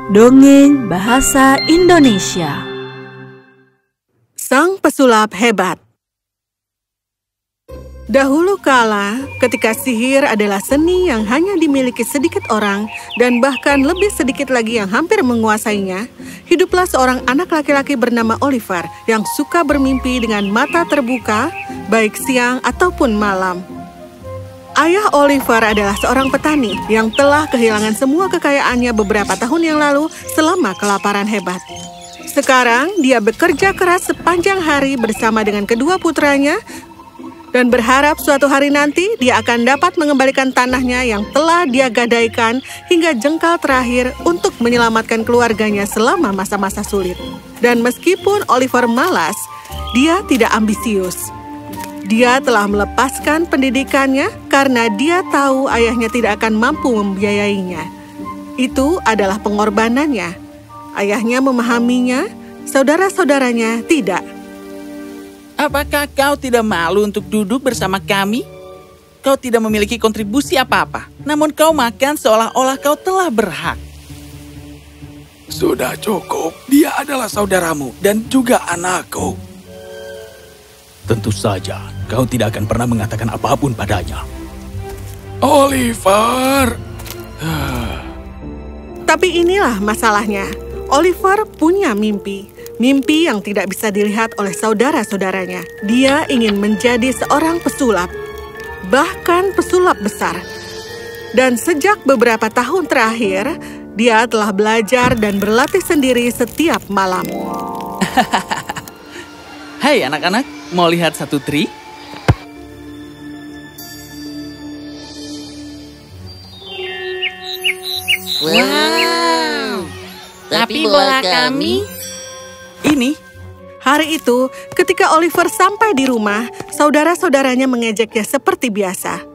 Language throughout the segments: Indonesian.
Dongeng Bahasa Indonesia. Sang pesulap hebat. Dahulu kala, ketika sihir adalah seni yang hanya dimiliki sedikit orang dan bahkan lebih sedikit lagi yang hampir menguasainya, hiduplah seorang anak laki-laki bernama Oliver yang suka bermimpi dengan mata terbuka, baik siang ataupun malam. Ayah Oliver adalah seorang petani yang telah kehilangan semua kekayaannya beberapa tahun yang lalu selama kelaparan hebat. Sekarang dia bekerja keras sepanjang hari bersama dengan kedua putranya dan berharap suatu hari nanti dia akan dapat mengembalikan tanahnya yang telah dia gadaikan hingga jengkal terakhir untuk menyelamatkan keluarganya selama masa-masa sulit. Dan meskipun Oliver malas, dia tidak ambisius. Dia telah melepaskan pendidikannya karena dia tahu ayahnya tidak akan mampu membiayainya. Itu adalah pengorbanannya. Ayahnya memahaminya, saudara-saudaranya tidak. Apakah kau tidak malu untuk duduk bersama kami? Kau tidak memiliki kontribusi apa-apa, namun kau makan seolah-olah kau telah berhak. Sudah cukup, dia adalah saudaramu dan juga anakku. Tentu saja, kau tidak akan pernah mengatakan apapun padanya. Oliver! Tapi inilah masalahnya. Oliver punya mimpi. Mimpi yang tidak bisa dilihat oleh saudara-saudaranya. Dia ingin menjadi seorang pesulap. Bahkan pesulap besar. Dan sejak beberapa tahun terakhir, dia telah belajar dan berlatih sendiri setiap malam. Hai anak-anak, mau lihat satu trik? Wow, tapi bola kami... Ini, Hari itu, ketika Oliver sampai di rumah, saudara-saudaranya mengejeknya seperti biasa.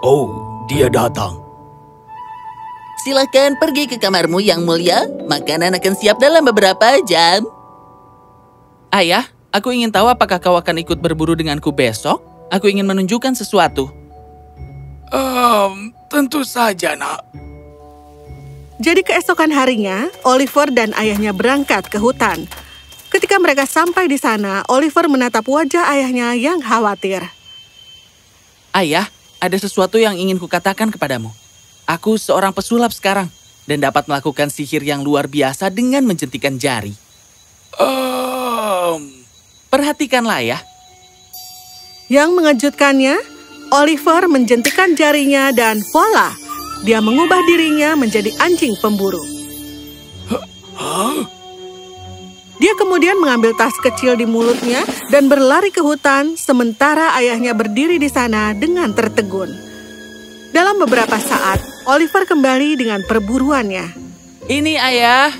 Oh, dia datang. Silakan pergi ke kamarmu yang mulia. Makanan akan siap dalam beberapa jam. ayah, aku ingin tahu apakah kau akan ikut berburu denganku besok? Aku ingin menunjukkan sesuatu. Tentu saja, nak. Jadi keesokan harinya, Oliver dan ayahnya berangkat ke hutan. Ketika mereka sampai di sana, Oliver menatap wajah ayahnya yang khawatir. Ayah, ada sesuatu yang ingin kukatakan kepadamu. Aku seorang pesulap sekarang dan dapat melakukan sihir yang luar biasa dengan menjentikan jari. Perhatikanlah ya. Yang mengejutkannya, Oliver menjentikan jarinya dan voila, dia mengubah dirinya menjadi anjing pemburu. Dia kemudian mengambil tas kecil di mulutnya dan berlari ke hutan, sementara ayahnya berdiri di sana dengan tertegun. Dalam beberapa saat, Oliver kembali dengan perburuannya. Ini ayah.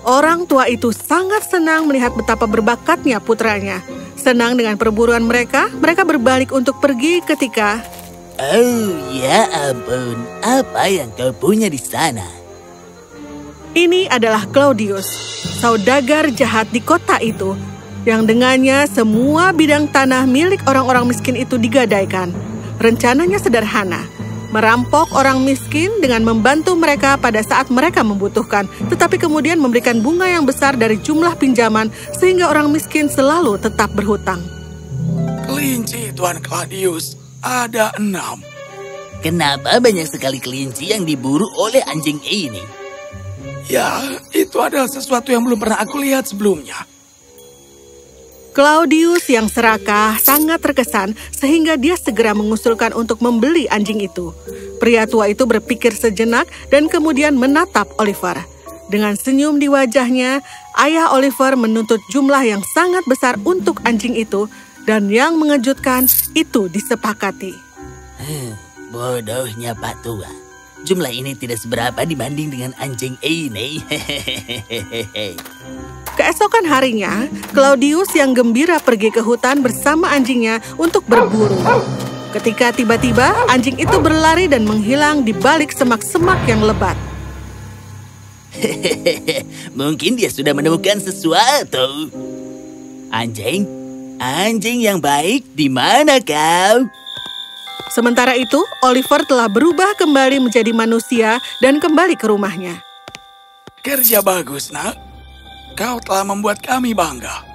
Orang tua itu sangat senang melihat betapa berbakatnya putranya. Senang dengan perburuan mereka, mereka berbalik untuk pergi ketika... Oh, ya ampun. Apa yang kau punya di sana? Ini adalah Claudius, saudagar jahat di kota itu, yang dengannya semua bidang tanah milik orang-orang miskin itu digadaikan. Rencananya sederhana, merampok orang miskin dengan membantu mereka pada saat mereka membutuhkan, tetapi kemudian memberikan bunga yang besar dari jumlah pinjaman sehingga orang miskin selalu tetap berhutang. Kelinci, Tuan Claudius. Ada 6. Kenapa banyak sekali kelinci yang diburu oleh anjing ini? Ya, itu adalah sesuatu yang belum pernah aku lihat sebelumnya. Claudius yang serakah sangat terkesan sehingga dia segera mengusulkan untuk membeli anjing itu. Pria tua itu berpikir sejenak dan kemudian menatap Oliver. Dengan senyum di wajahnya, ayah Oliver menuntut jumlah yang sangat besar untuk anjing itu dan yang mengejutkan itu disepakati. Bodohnya Pak Tua. Jumlah ini tidak seberapa dibanding dengan anjing ini. Keesokan harinya, Claudius yang gembira pergi ke hutan bersama anjingnya untuk berburu. Ketika tiba-tiba anjing itu berlari dan menghilang di balik semak-semak yang lebat. Mungkin dia sudah menemukan sesuatu. Anjing yang baik, di mana kau? Sementara itu, Oliver telah berubah kembali menjadi manusia dan kembali ke rumahnya. Kerja bagus, nak. Kau telah membuat kami bangga.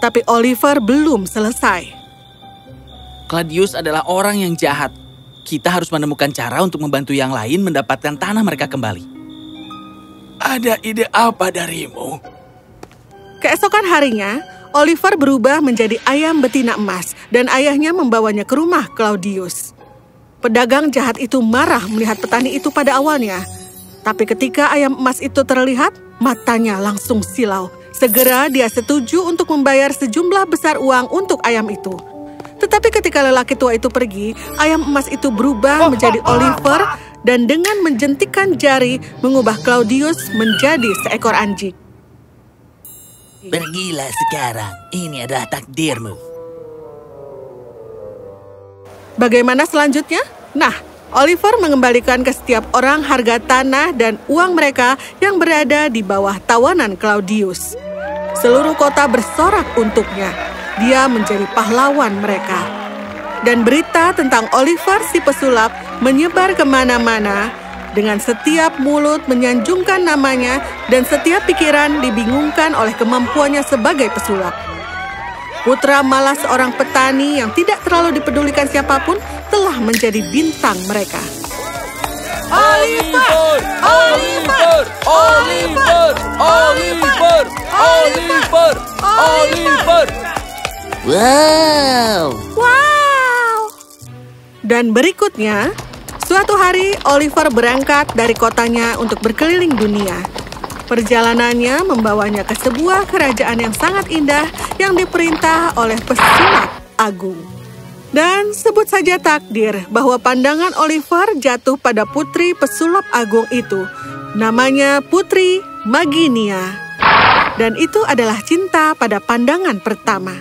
Tapi Oliver belum selesai. Claudius adalah orang yang jahat. Kita harus menemukan cara untuk membantu yang lain mendapatkan tanah mereka kembali. Ada ide apa darimu? Keesokan harinya, Oliver berubah menjadi ayam betina emas dan ayahnya membawanya ke rumah Claudius. Pedagang jahat itu marah melihat petani itu pada awalnya. Tapi ketika ayam emas itu terlihat, matanya langsung silau. Segera dia setuju untuk membayar sejumlah besar uang untuk ayam itu. Tetapi ketika lelaki tua itu pergi, ayam emas itu berubah menjadi Oliver dan dengan menjentikkan jari mengubah Claudius menjadi seekor anjing. Pergilah sekarang, ini adalah takdirmu. Bagaimana selanjutnya? Nah, Oliver mengembalikan ke setiap orang harga tanah dan uang mereka yang berada di bawah tawanan Claudius. Seluruh kota bersorak untuknya. Dia menjadi pahlawan mereka. Dan berita tentang Oliver si pesulap menyebar kemana-mana dengan setiap mulut menyanjungkan namanya dan setiap pikiran dibingungkan oleh kemampuannya sebagai pesulap. Putra malas seorang petani yang tidak terlalu dipedulikan siapapun telah menjadi bintang mereka. Oliver! Oliver! Oliver! Oliver! Oliver! Oliver! Wow! Wow! Dan berikutnya, suatu hari Oliver berangkat dari kotanya untuk berkeliling dunia. Perjalanannya membawanya ke sebuah kerajaan yang sangat indah yang diperintah oleh pesulap agung. Dan sebut saja takdir bahwa pandangan Oliver jatuh pada putri pesulap agung itu. Namanya Putri Maginia. Dan itu adalah cinta pada pandangan pertama.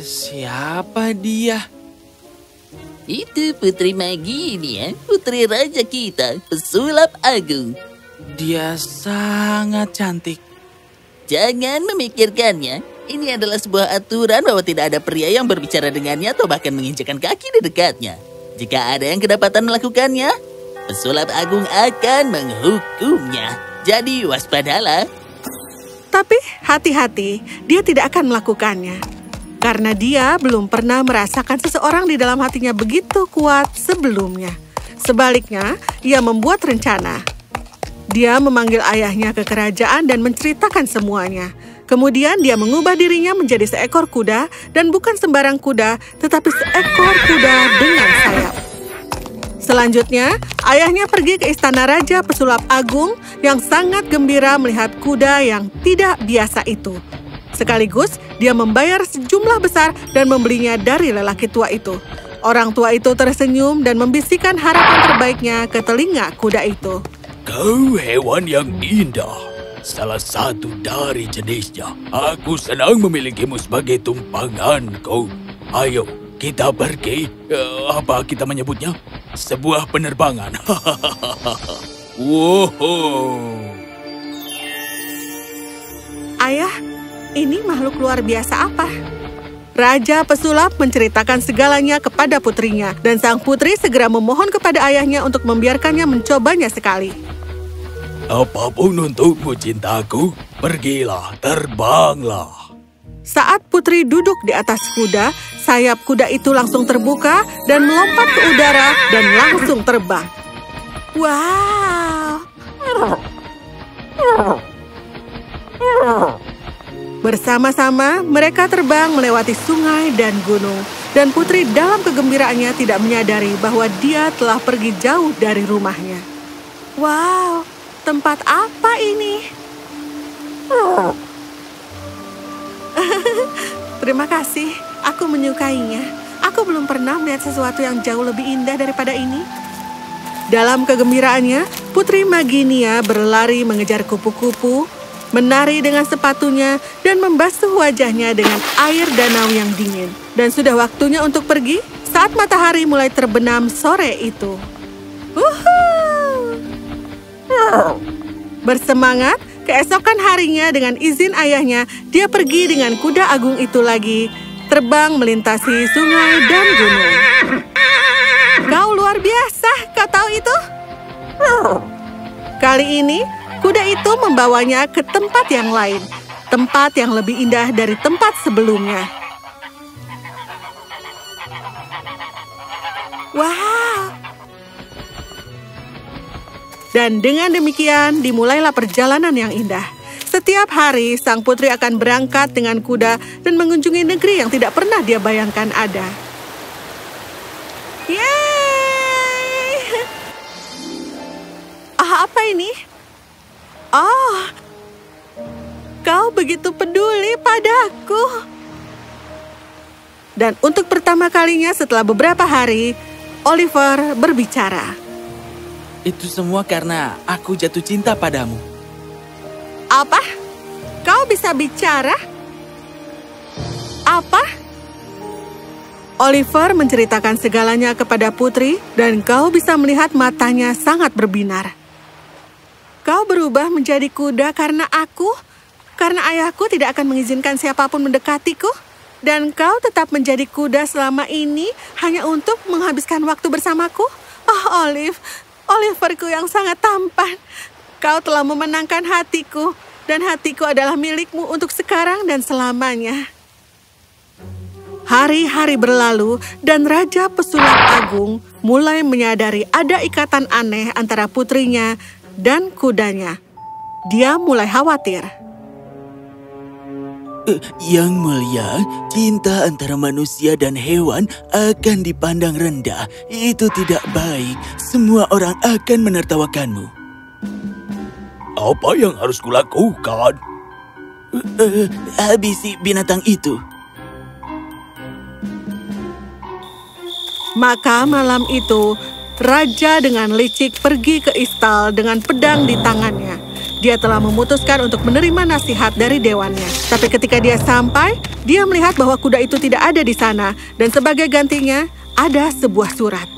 Siapa dia? Itu Putri Maginia, putri raja kita, pesulap agung. Dia sangat cantik. Jangan memikirkannya. Ini adalah sebuah aturan bahwa tidak ada pria yang berbicara dengannya atau bahkan menginjakkan kaki di dekatnya. Jika ada yang kedapatan melakukannya, pesulap agung akan menghukumnya. Jadi waspadalah. Tapi hati-hati, dia tidak akan melakukannya. Karena dia belum pernah merasakan seseorang di dalam hatinya begitu kuat sebelumnya. Sebaliknya, ia membuat rencana. Dia memanggil ayahnya ke kerajaan dan menceritakan semuanya. Kemudian dia mengubah dirinya menjadi seekor kuda dan bukan sembarang kuda, tetapi seekor kuda dengan sayap. Selanjutnya, ayahnya pergi ke istana Raja Pesulap Agung yang sangat gembira melihat kuda yang tidak biasa itu. Sekaligus, dia membayar sejumlah besar dan membelinya dari lelaki tua itu. Orang tua itu tersenyum dan membisikkan harapan terbaiknya ke telinga kuda itu. Kau hewan yang indah, salah satu dari jenisnya. Aku senang memilikimu sebagai tumpanganku. Ayo, kita pergi. Apa kita menyebutnya? Sebuah penerbangan. Wow. Ayah, ini makhluk luar biasa apa? Raja Pesulap menceritakan segalanya kepada putrinya, dan sang putri segera memohon kepada ayahnya untuk membiarkannya mencobanya sekali. Apapun untukmu, cintaku. Pergilah, terbanglah. Saat putri duduk di atas kuda, sayap kuda itu langsung terbuka dan melompat ke udara dan langsung terbang. Wow! Bersama-sama, mereka terbang melewati sungai dan gunung. Dan putri dalam kegembiraannya tidak menyadari bahwa dia telah pergi jauh dari rumahnya. Wow, tempat apa ini? Terima kasih, aku menyukainya. Aku belum pernah melihat sesuatu yang jauh lebih indah daripada ini. Dalam kegembiraannya, Putri Maginia berlari mengejar kupu-kupu, menari dengan sepatunya, dan membasuh wajahnya dengan air danau yang dingin. Dan sudah waktunya untuk pergi saat matahari mulai terbenam sore itu. Bersemangat, keesokan harinya dengan izin ayahnya, dia pergi dengan kuda agung itu lagi, terbang melintasi sungai dan gunung. Kau luar biasa, kau tahu itu? Kali ini, Kuda itu membawanya ke tempat yang lain, tempat yang lebih indah dari tempat sebelumnya. Wow! Dan dengan demikian dimulailah perjalanan yang indah. Setiap hari sang putri akan berangkat dengan kuda dan mengunjungi negeri yang tidak pernah dia bayangkan ada. Yeay! Apa ini? Oh, kau begitu peduli padaku. Dan untuk pertama kalinya setelah beberapa hari, Oliver berbicara. Itu semua karena aku jatuh cinta padamu. Apa? Kau bisa bicara? Apa? Oliver menceritakan segalanya kepada putri dan kau bisa melihat matanya sangat berbinar. Kau berubah menjadi kuda karena aku? Karena ayahku tidak akan mengizinkan siapapun mendekatiku? Dan kau tetap menjadi kuda selama ini hanya untuk menghabiskan waktu bersamaku? Oh, Oliverku yang sangat tampan. Kau telah memenangkan hatiku, dan hatiku adalah milikmu untuk sekarang dan selamanya. Hari-hari berlalu, dan Raja Pesulap Agung mulai menyadari ada ikatan aneh antara putrinya dan kudanya. Dia mulai khawatir. Yang mulia, cinta antara manusia dan hewan akan dipandang rendah. Itu tidak baik. Semua orang akan menertawakanmu. Apa yang harus kulakukan? Habisi binatang itu. Maka malam itu, Raja dengan licik pergi ke istal dengan pedang di tangannya. Dia telah memutuskan untuk menerima nasihat dari dewannya. Tapi ketika dia sampai, dia melihat bahwa kuda itu tidak ada di sana. Dan sebagai gantinya, ada sebuah surat.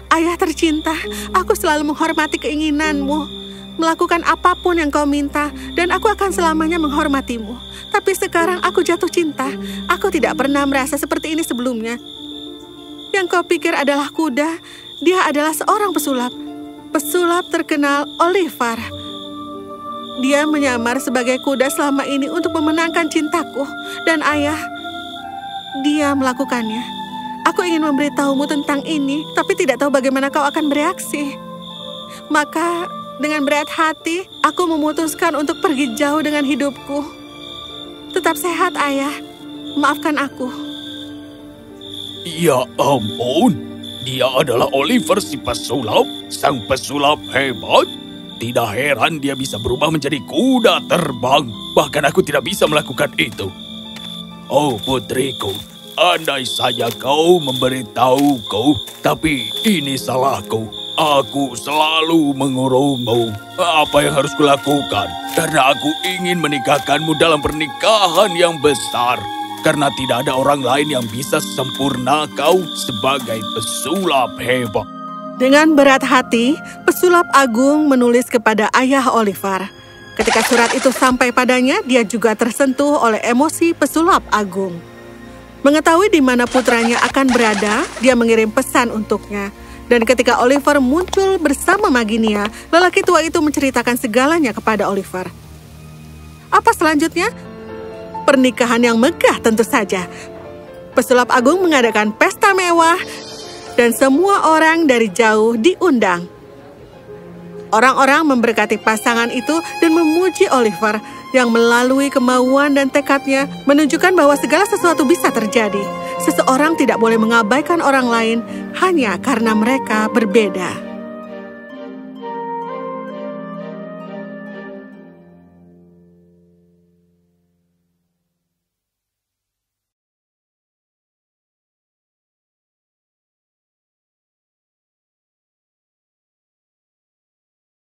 Ayah tercinta, aku selalu menghormati keinginanmu. Melakukan apapun yang kau minta, dan aku akan selamanya menghormatimu. Tapi sekarang aku jatuh cinta. Aku tidak pernah merasa seperti ini sebelumnya. Yang kau pikir adalah kuda, dia adalah seorang pesulap. Pesulap terkenal Oliver. Dia menyamar sebagai kuda selama ini untuk memenangkan cintaku. Dan ayah, dia melakukannya. Aku ingin memberitahumu tentang ini, tapi tidak tahu bagaimana kau akan bereaksi. Maka, dengan berat hati, aku memutuskan untuk pergi jauh dengan hidupku. Tetap sehat, ayah. Maafkan aku. Ya ampun. Dia adalah Oliver si pesulap, sang pesulap hebat. Tidak heran dia bisa berubah menjadi kuda terbang. Bahkan aku tidak bisa melakukan itu. Oh putriku, andai saja kau memberitahuku, tapi ini salahku. Aku selalu mengurungmu. Apa yang harus kulakukan? Karena aku ingin menikahkanmu dalam pernikahan yang besar. Karena tidak ada orang lain yang bisa sempurna kau sebagai pesulap hebat. Dengan berat hati, pesulap agung menulis kepada ayah Oliver. Ketika surat itu sampai padanya, dia juga tersentuh oleh emosi pesulap agung. Mengetahui di mana putranya akan berada, dia mengirim pesan untuknya. Dan ketika Oliver muncul bersama Maginia, lelaki tua itu menceritakan segalanya kepada Oliver. Apa selanjutnya? Pernikahan yang megah tentu saja. Pesulap agung mengadakan pesta mewah dan semua orang dari jauh diundang. Orang-orang memberkati pasangan itu dan memuji Oliver yang melalui kemauan dan tekadnya menunjukkan bahwa segala sesuatu bisa terjadi. Seseorang tidak boleh mengabaikan orang lain hanya karena mereka berbeda.